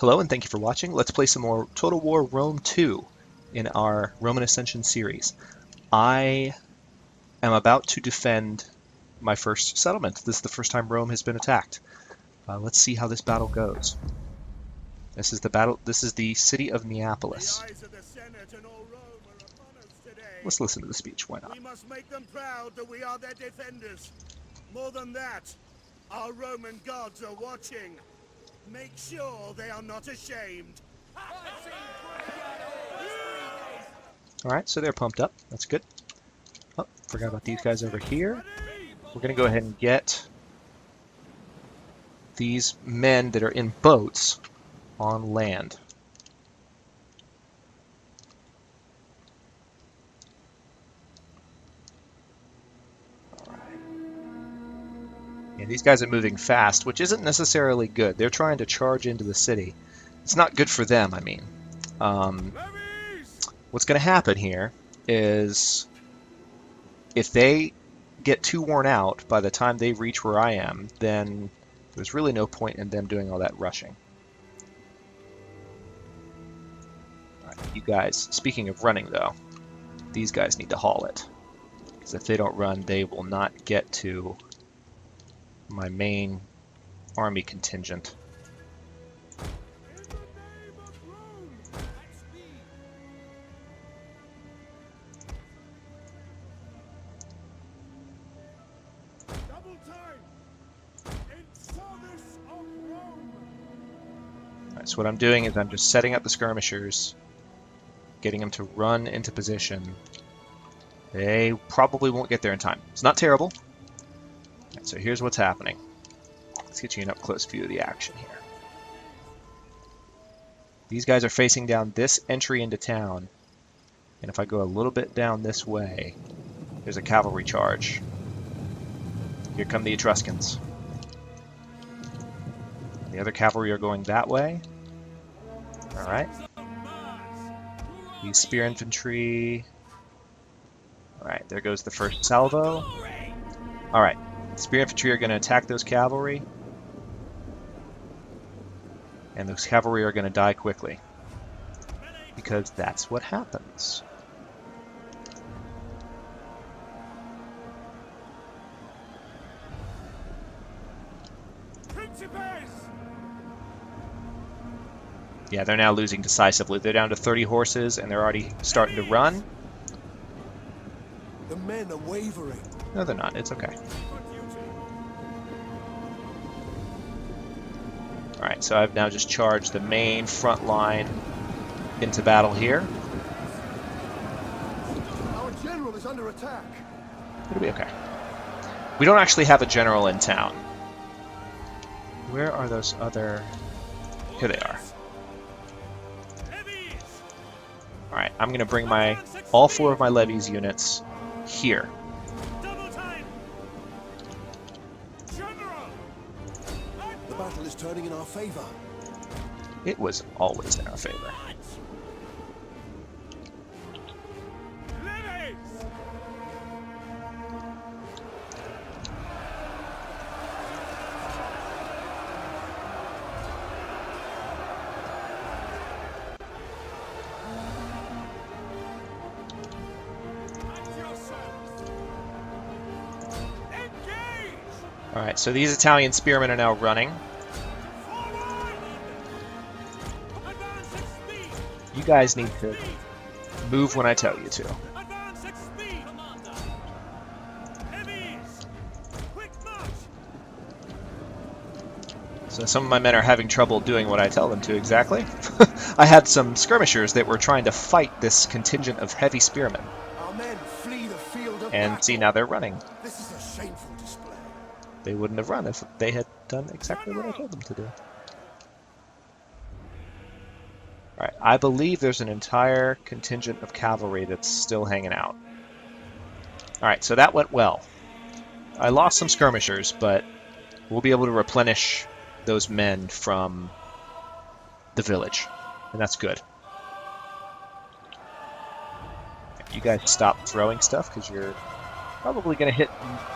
Hello and thank you for watching. Let's play some more Total War Rome 2 in our Roman Ascension series. I am about to defend my first settlement. This is the first time Rome has been attacked. Let's see how this battle goes. This is the battle. This is the city of Neapolis. Let's listen to the speech. Why not? We must make them proud that we are their defenders. More than that, our Roman gods are watching. Make sure they are not ashamed. Alright, so they're pumped up. That's good. Oh, forgot about these guys over here. We're going to go ahead and get these men that are in boats on land. Yeah, these guys are moving fast, which isn't necessarily good. They're trying to charge into the city. It's not good for them, I mean. What's going to happen here is if they get too worn out by the time they reach where I am, then there's really no point in them doing all that rushing. All right, you guys, speaking of running though, these guys need to haul it. Because if they don't run, they will not get to my main army contingent. Alright, so what I'm doing is I'm just setting up the skirmishers, getting them to run into position. They probably won't get there in time. It's not terrible. So here's what's happening. Let's get you an up-close view of the action here. These guys are facing down this entry into town, and if I go a little bit down this way, there's a cavalry charge. Here come the Etruscans. The other cavalry are going that way. Alright. These spear infantry. Alright, there goes the first salvo. Alright. Spear infantry are going to attack those cavalry, and those cavalry are going to die quickly, because that's what happens. Yeah, they're now losing decisively. They're down to 30 horses, and they're already starting to run. The men are wavering. No, they're not. It's okay. Alright, so I've now just charged the main front line into battle here. Our general is under attack. It'll be okay. We don't actually have a general in town. Where are those other... Here they are. Alright, I'm going to bring all 4 of my levies units here. The battle is turning in our favor. It was always in our favor. Alright, so these Italian spearmen are now running. You guys need to move when I tell you to. So some of my men are having trouble doing what I tell them to exactly. I had some skirmishers that were trying to fight this contingent of heavy spearmen. Our men flee the field of and battle. see, now they're running. This is a shameful display. They wouldn't have run if they had done exactly what I told them to do. Alright, I believe there's an entire contingent of cavalry that's still hanging out. Alright, so that went well. I lost some skirmishers, but we'll be able to replenish those men from the village, and that's good. You guys stop throwing stuff, because you're probably going to hit...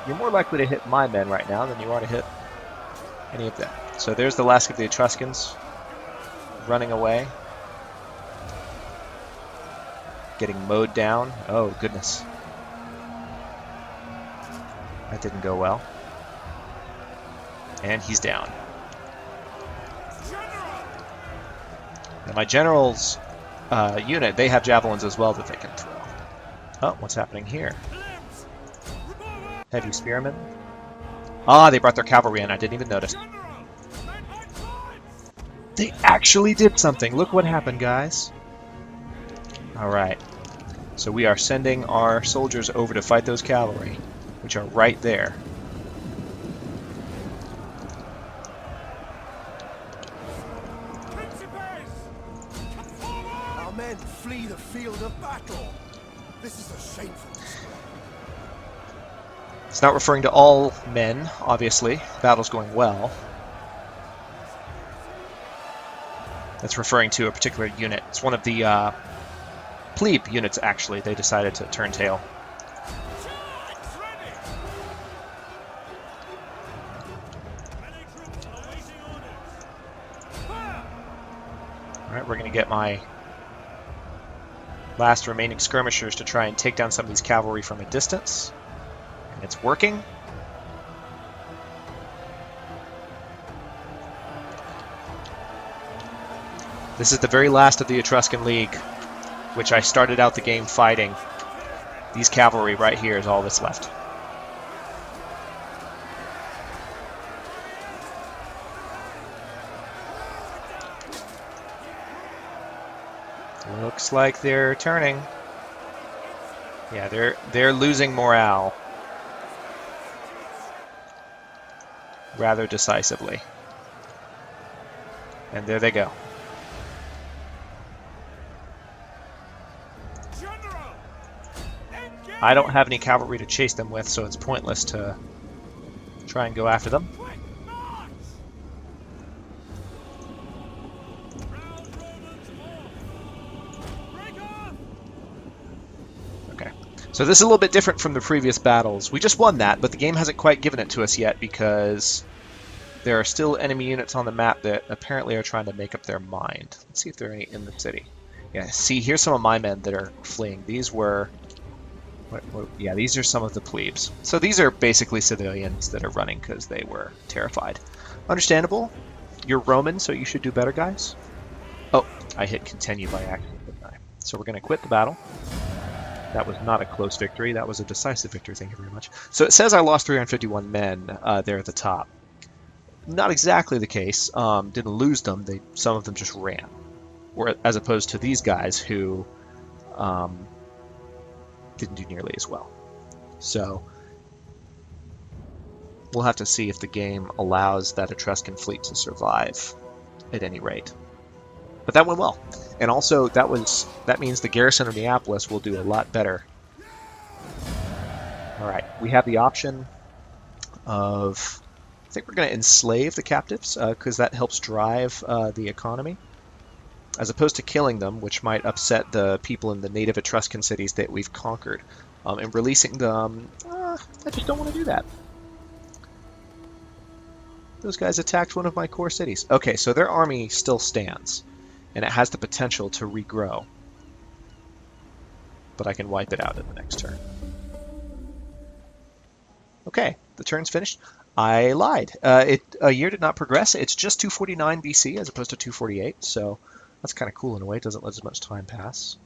You're more likely to hit my men right now than you are to hit any of them. So there's the last of the Etruscans. running away. Getting mowed down. Oh, goodness. That didn't go well. And he's down. And my general's unit, they have javelins as well that they can throw. Oh, what's happening here? Heavy spearmen. Ah, they brought their cavalry in. I didn't even notice. They actually did something. Look what happened, guys. Alright. So we are sending our soldiers over to fight those cavalry, which are right there. Our men flee the field of battle. This is a shameful display. It's not referring to all men, obviously. Battle's going well. That's referring to a particular unit. It's one of the plebe units, actually. They decided to turn tail. Alright, we're going to get my last remaining skirmishers to try and take down some of these cavalry from a distance. And it's working. This is the very last of the Etruscan League, which I started out the game fighting. These cavalry right here is all that's left. Looks like they're turning. Yeah, they're losing morale rather decisively. And there they go. I don't have any cavalry to chase them with, so it's pointless to try and go after them. Okay, so this is a little bit different from the previous battles. We just won that, but the game hasn't quite given it to us yet because there are still enemy units on the map that apparently are trying to make up their mind. Let's see if there are any in the city. Yeah, see, here's some of my men that are fleeing. These were... yeah, these are some of the plebes. So these are basically civilians that are running because they were terrified. Understandable. You're Roman, so you should do better, guys. Oh, I hit continue by accident, didn't I? So we're going to quit the battle. That was not a close victory. That was a decisive victory. Thank you very much. So it says I lost 351 men there at the top. Not exactly the case. Didn't lose them. Some of them just ran. As opposed to these guys who... didn't do nearly as well. So we'll have to see if the game allows that Etruscan fleet to survive at any rate. But that went well. And also that means the garrison of Neapolis will do a lot better. Alright, we have the option of... I think we're going to enslave the captives because that helps drive the economy. As opposed to killing them, which might upset the people in the native Etruscan cities that we've conquered. And releasing them, I just don't want to do that. Those guys attacked one of my core cities. Okay, so their army still stands, and it has the potential to regrow. But I can wipe it out in the next turn. Okay, the turn's finished. I lied. A year did not progress. It's just 249 BC as opposed to 248, so... that's kind of cool in a way. It doesn't let as much time pass.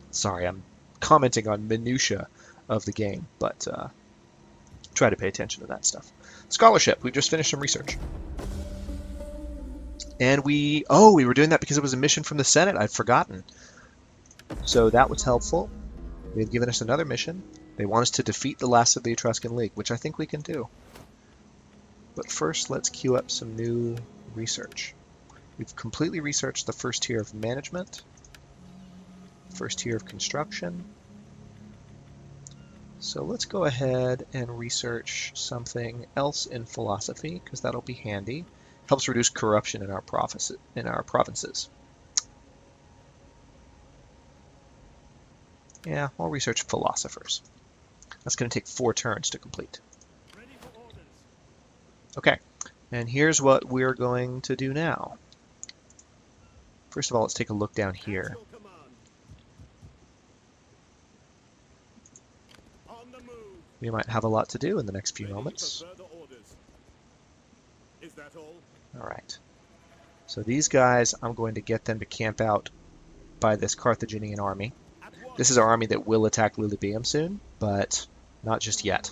Sorry, I'm commenting on minutia of the game, but try to pay attention to that stuff. Scholarship. We've just finished some research. And we were doing that because it was a mission from the Senate. I'd forgotten. So that was helpful. They've given us another mission. They want us to defeat the last of the Etruscan League, which I think we can do. But first, let's queue up some new research. We've completely researched the first tier of management, first tier of construction. So let's go ahead and research something else in philosophy, because that'll be handy. Helps reduce corruption in our provinces. Yeah, I'll research philosophers. That's going to take 4 turns to complete. Okay. And here's what we're going to do now. First of all, let's take a look down At here. your command. On the move. We might have a lot to do in the next few Ready moments. for further orders. Is that all? All right. So these guys, I'm going to get them to camp out by this Carthaginian army. At once. This is our army that will attack Lilybæum soon, but not just yet.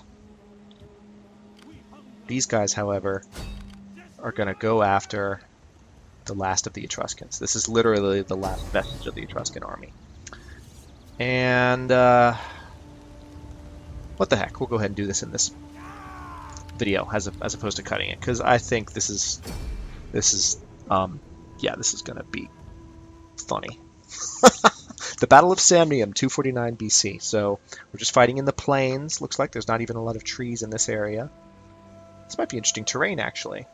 These guys, however, are going to go after the last of the Etruscans. This is literally the last vestige of the Etruscan army. And what the heck? We'll go ahead and do this in this video as opposed to cutting it, because I think this is going to be funny. The Battle of Samnium, 249 BC. So we're just fighting in the plains. Looks like there's not even a lot of trees in this area. This might be interesting terrain, actually.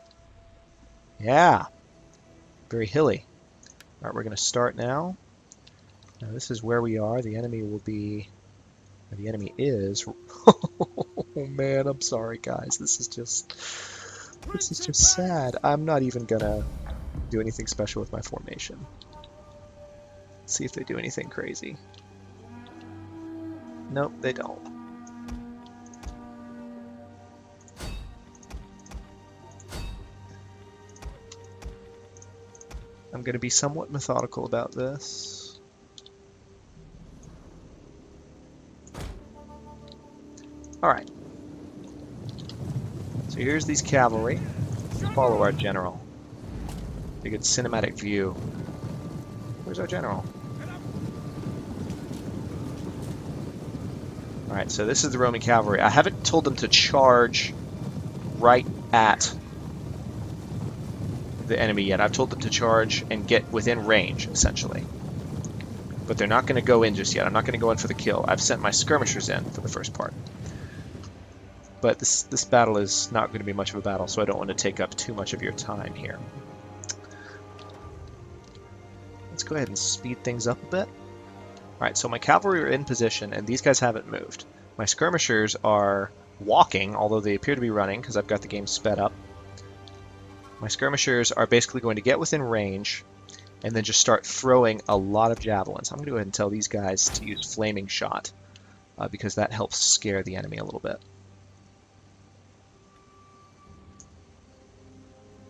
Yeah. Very hilly. All right, we're going to start now. Now this is where we are. The enemy will be... The enemy is... Oh man, I'm sorry guys. This is just sad. I'm not even going to do anything special with my formation. Let's see if they do anything crazy. Nope, they don't. I'm going to be somewhat methodical about this. Alright. So here's these cavalry. Follow our general. A good cinematic view. Where's our general? Alright, so this is the Roman cavalry. I haven't told them to charge right at the enemy yet. I've told them to charge and get within range, essentially. But they're not going to go in just yet. I'm not going to go in for the kill. I've sent my skirmishers in for the first part. But this battle is not going to be much of a battle, so I don't want to take up too much of your time here. Let's go ahead and speed things up a bit. Alright, so my cavalry are in position, and these guys haven't moved. My skirmishers are walking, although they appear to be running, because I've got the game sped up. My skirmishers are basically going to get within range, and then just start throwing a lot of javelins. I'm going to go ahead and tell these guys to use flaming shot, because that helps scare the enemy a little bit.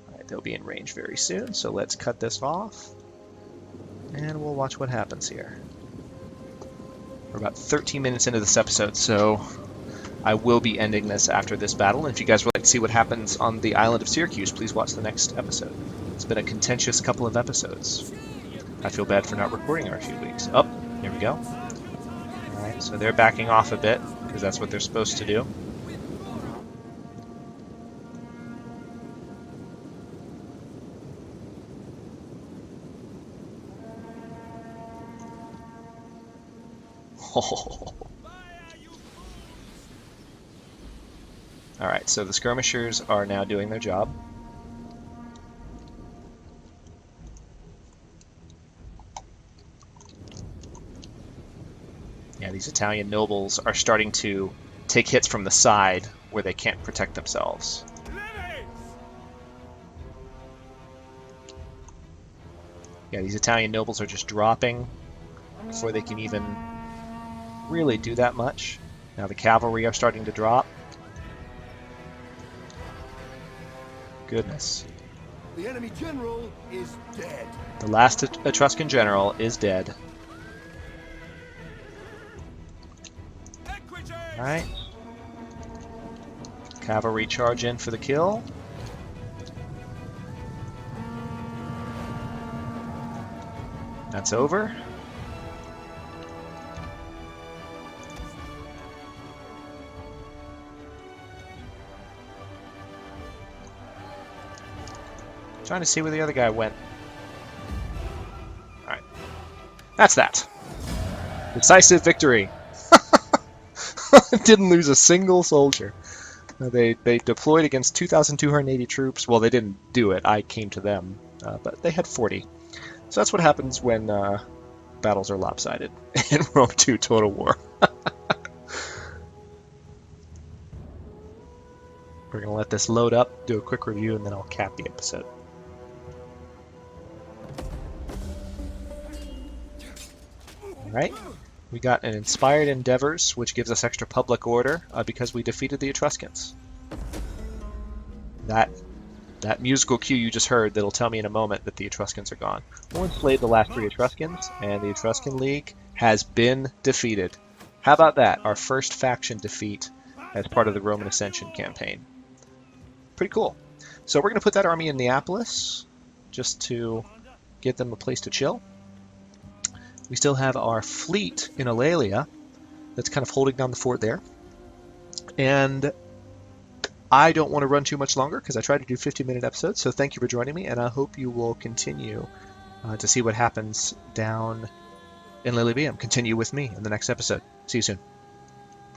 Alright, they'll be in range very soon, so let's cut this off, and we'll watch what happens here. We're about 13 minutes into this episode, so I will be ending this after this battle. And if you guys would like to see what happens on the island of Syracuse, please watch the next episode. It's been a contentious couple of episodes. I feel bad for not recording in a few weeks. Oh, here we go. Alright, so they're backing off a bit, because that's what they're supposed to do. Alright, so the skirmishers are now doing their job. Yeah, these Italian nobles are starting to take hits from the side where they can't protect themselves. Yeah, these Italian nobles are just dropping before they can even really do that much. Now the cavalry are starting to drop. Goodness. The enemy general is dead. The last Etruscan general is dead. Alright. Cavalry charge in for the kill. That's over. Trying to see where the other guy went. Alright. That's that. Decisive victory. Didn't lose a single soldier. They deployed against 2,280 troops. Well, they didn't do it. I came to them. But they had 40. So that's what happens when battles are lopsided in Rome 2 Total War. We're going to let this load up, do a quick review, and then I'll cap the episode. Alright, we got an Inspired Endeavors, which gives us extra public order because we defeated the Etruscans. That musical cue you just heard that'll tell me in a moment that the Etruscans are gone. We'll enslave the last 3 Etruscans, and the Etruscan League has been defeated. How about that? Our first faction defeat as part of the Roman Ascension campaign. Pretty cool. So we're going to put that army in Neapolis just to give them a place to chill. We still have our fleet in Eulalia that's kind of holding down the fort there. And I don't want to run too much longer because I try to do 50-minute episodes, so thank you for joining me, and I hope you will continue to see what happens down in Lilibeum. Continue with me in the next episode. See you soon.